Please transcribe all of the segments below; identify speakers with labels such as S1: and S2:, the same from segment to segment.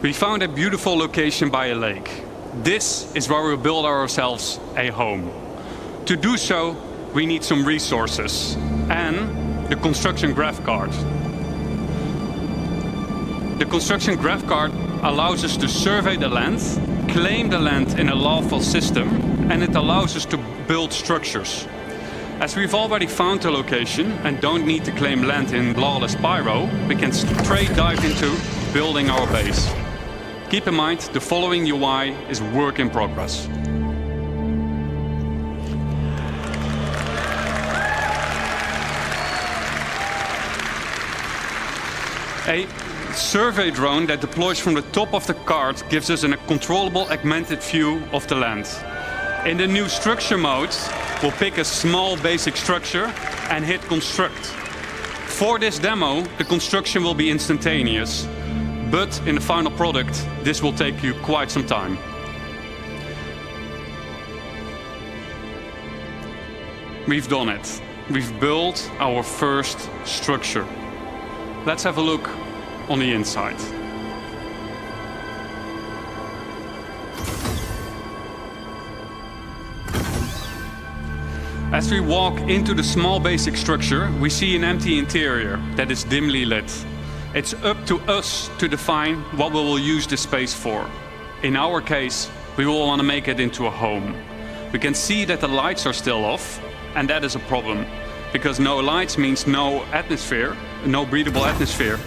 S1: We found a beautiful location by a lake. This is where we'll build ourselves a home. To do so, we need some resources and the construction graph card. The construction graph card allows us to survey the land, claim the land in a lawful system, and it allows us to build structures. As we've already found the location and don't need to claim land in lawless Pyro, we can straight dive into building our base. Keep in mind, the following UI is work in progress. A survey drone that deploys from the top of the card gives us a controllable augmented view of the land. In the new structure mode, we'll pick a small basic structure and hit construct. For this demo, the construction will be instantaneous, but in the final product, this will take you quite some time. We've done it. We've built our first structure. Let's have a look on the inside. As we walk into the small basic structure, we see an empty interior that is dimly lit. It's up to us to define what we will use this space for. In our case, we will want to make it into a home. We can see that the lights are still off, and that is a problem, because no lights means no atmosphere, no breathable atmosphere.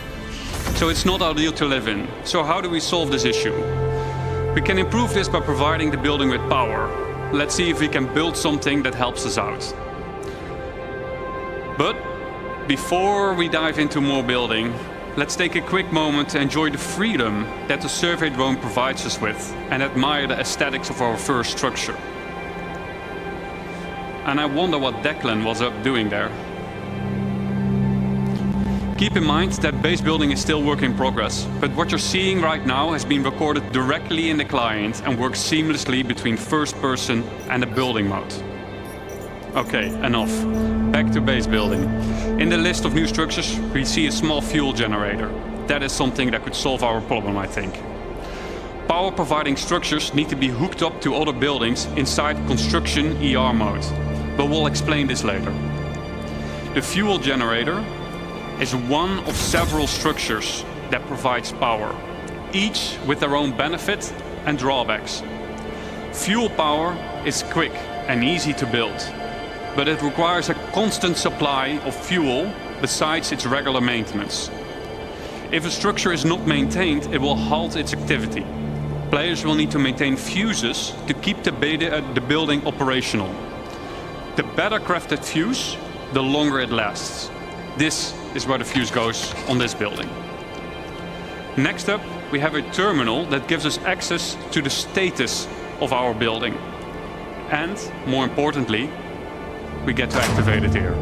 S1: So it's not ideal to live in. So how do we solve this issue? We can improve this by providing the building with power. Let's see if we can build something that helps us out. But before we dive into more building, let's take a quick moment to enjoy the freedom that the survey drone provides us with and admire the aesthetics of our first structure. And I wonder what Declan was up doing there. Keep in mind that base building is still work in progress, but what you're seeing right now has been recorded directly in the client and works seamlessly between first person and the building mode. Okay, enough. Back to base building. In the list of new structures, we see a small fuel generator. That is something that could solve our problem, I think. Power providing structures need to be hooked up to other buildings inside construction ER mode, but we'll explain this later. The fuel generator is one of several structures that provides power, each with their own benefit and drawbacks. Fuel power is quick and easy to build, but it requires a constant supply of fuel besides its regular maintenance. If a structure is not maintained, it will halt its activity. Players will need to maintain fuses to keep the building operational. The better crafted fuse, the longer it lasts. This is where the fuse goes on this building. Next up, we have a terminal that gives us access to the status of our building. And, more importantly, we get to activate it here.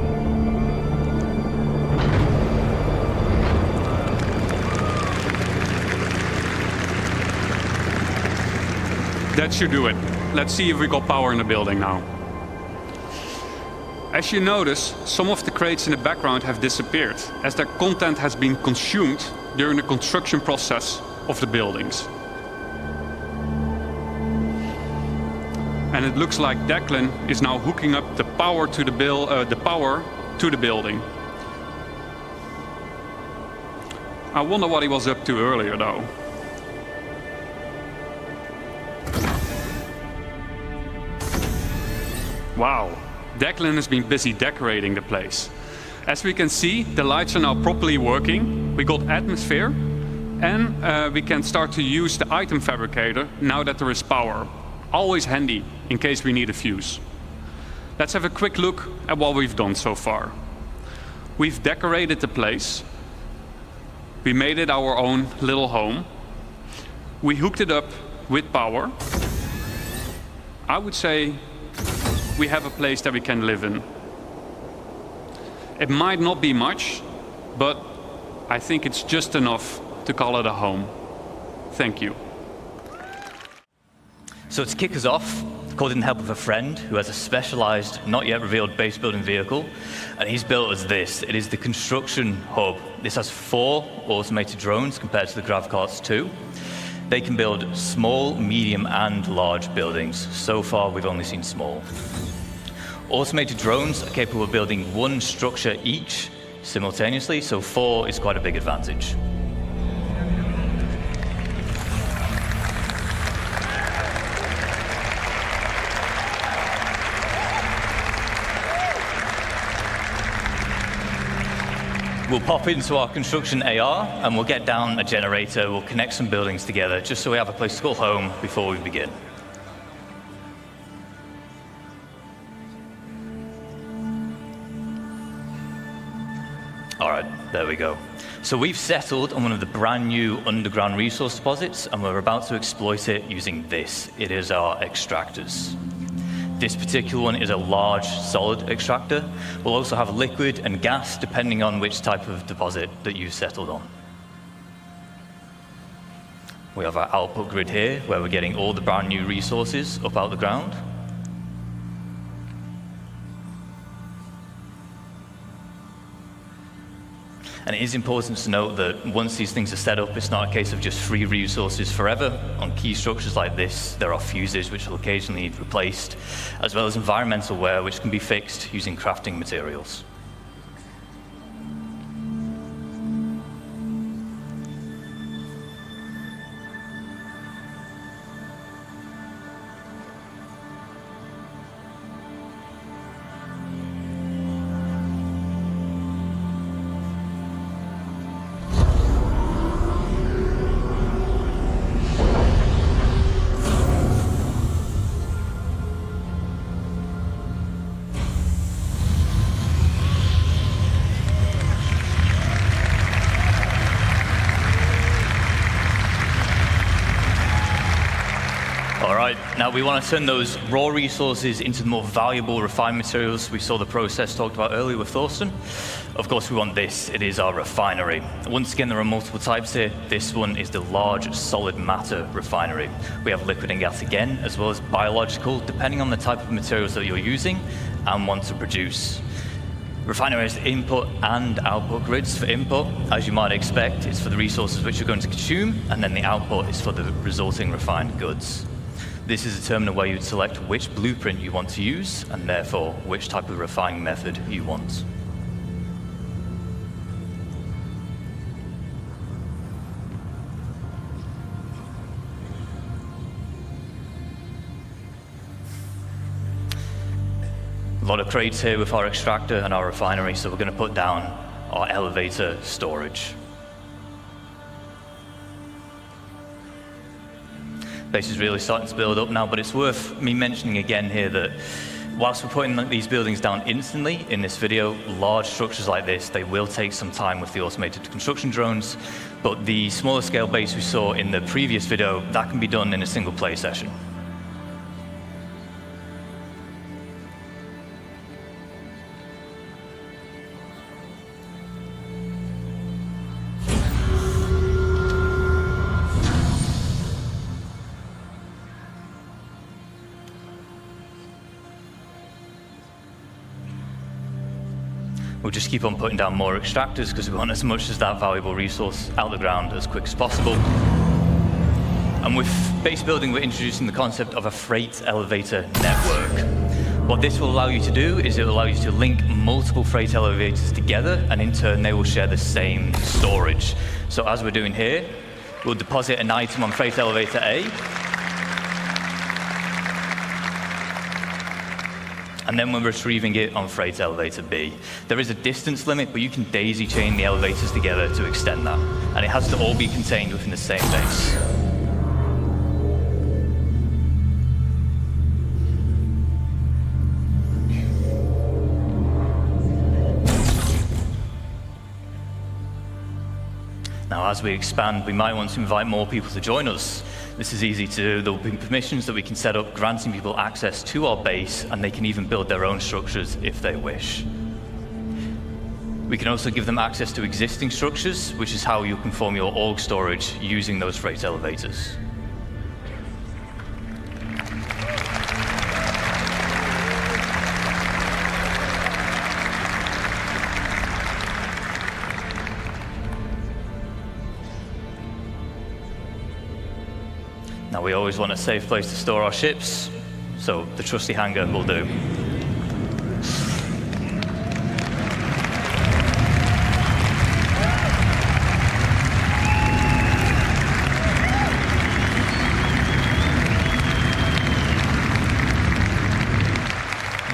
S1: That should do it. Let's see if we got power in the building now. As you notice, some of the crates in the background have disappeared, as their content has been consumed during the construction process of the buildings. And it looks like Declan is now hooking up the power to the building. I wonder what he was up to earlier, though. Wow. Declan has been busy decorating the place. As we can see, the lights are now properly working. We got atmosphere, and we can start to use the item fabricator now that there is power. Always handy in case we need a fuse. Let's have a quick look at what we've done so far. We've decorated the place. We made it our own little home. We hooked it up with power. I would say we have a place that we can live in. It might not be much, but I think it's just enough to call it a home. Thank you.
S2: So to kick us off, Cole didn't help with a friend who has a specialized, not yet revealed base building vehicle, and he's built us this. It is the construction hub. This has 4 automated drones compared to the GravCart's 2. They can build small, medium, and large buildings. So far, we've only seen small. Automated drones are capable of building one structure each simultaneously, so 4 is quite a big advantage. We'll pop into our construction AR and we'll get down a generator, we'll connect some buildings together just so we have a place to call home before we begin. All right, there we go. So we've settled on one of the brand new underground resource deposits and we're about to exploit it using this. It is our extractors. This particular one is a large, solid extractor. We'll also have liquid and gas, depending on which type of deposit that you've settled on. We have our output grid here, where we're getting all the brand new resources up out the ground. And it is important to note that once these things are set up, it's not a case of just free resources forever. On key structures like this, there are fuses which will occasionally need replaced, as well as environmental wear which can be fixed using crafting materials. Now we want to turn those raw resources into the more valuable refined materials. We saw the process talked about earlier with Thorsten. Of course we want this, it is our refinery. Once again there are multiple types here. This one is the large solid matter refinery. We have liquid and gas again, as well as biological, depending on the type of materials that you're using and want to produce. Refinery has input and output grids. For input, as you might expect, it's for the resources which you're going to consume, and then the output is for the resulting refined goods. This is determining where you'd select which blueprint you want to use, and therefore which type of refining method you want. A lot of crates here with our extractor and our refinery, so we're going to put down our elevator storage. Base is really starting to build up now, but it's worth me mentioning again here that whilst we're putting these buildings down instantly in this video, large structures like this, they will take some time with the automated construction drones, but the smaller scale base we saw in the previous video, that can be done in a single play session. We'll just keep on putting down more extractors because we want as much as that valuable resource out the ground as quick as possible. And with base building, we're introducing the concept of a freight elevator network. What this will allow you to do is it will allow you to link multiple freight elevators together, and in turn they will share the same storage. So as we're doing here, we'll deposit an item on freight elevator A, and then we're retrieving it on freight elevator B. There is a distance limit, but you can daisy chain the elevators together to extend that. And it has to all be contained within the same base. Now, as we expand, we might want to invite more people to join us. This is easy to do. There will be permissions that we can set up, granting people access to our base, and they can even build their own structures if they wish. We can also give them access to existing structures, which is how you can form your org storage using those freight elevators. Now, we always want a safe place to store our ships, so the trusty hangar will do.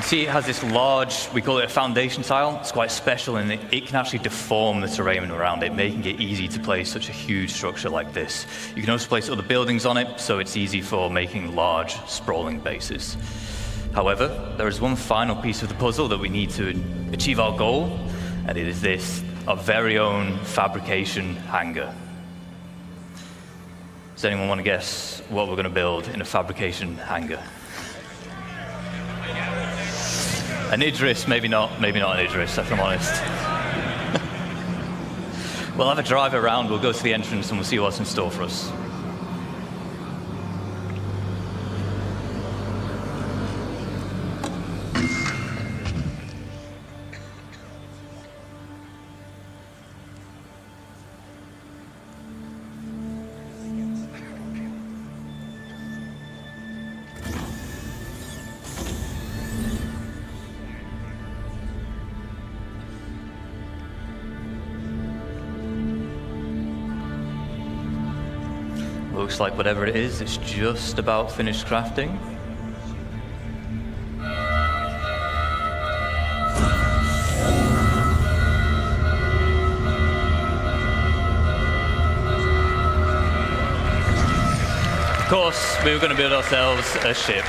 S2: See, it has this large, we call it a foundation tile. It's quite special in that it can actually deform the terrain around it, making it easy to place such a huge structure like this. You can also place other buildings on it, so it's easy for making large, sprawling bases. However, there is one final piece of the puzzle that we need to achieve our goal, and it is this, our very own fabrication hangar. Does anyone want to guess what we're going to build in a fabrication hangar? An Idris, maybe not an Idris, if I'm honest. We'll have a drive around, we'll go to the entrance and we'll see what's in store for us. Looks like whatever it is, it's just about finished crafting. Of course, we were going to build ourselves a ship.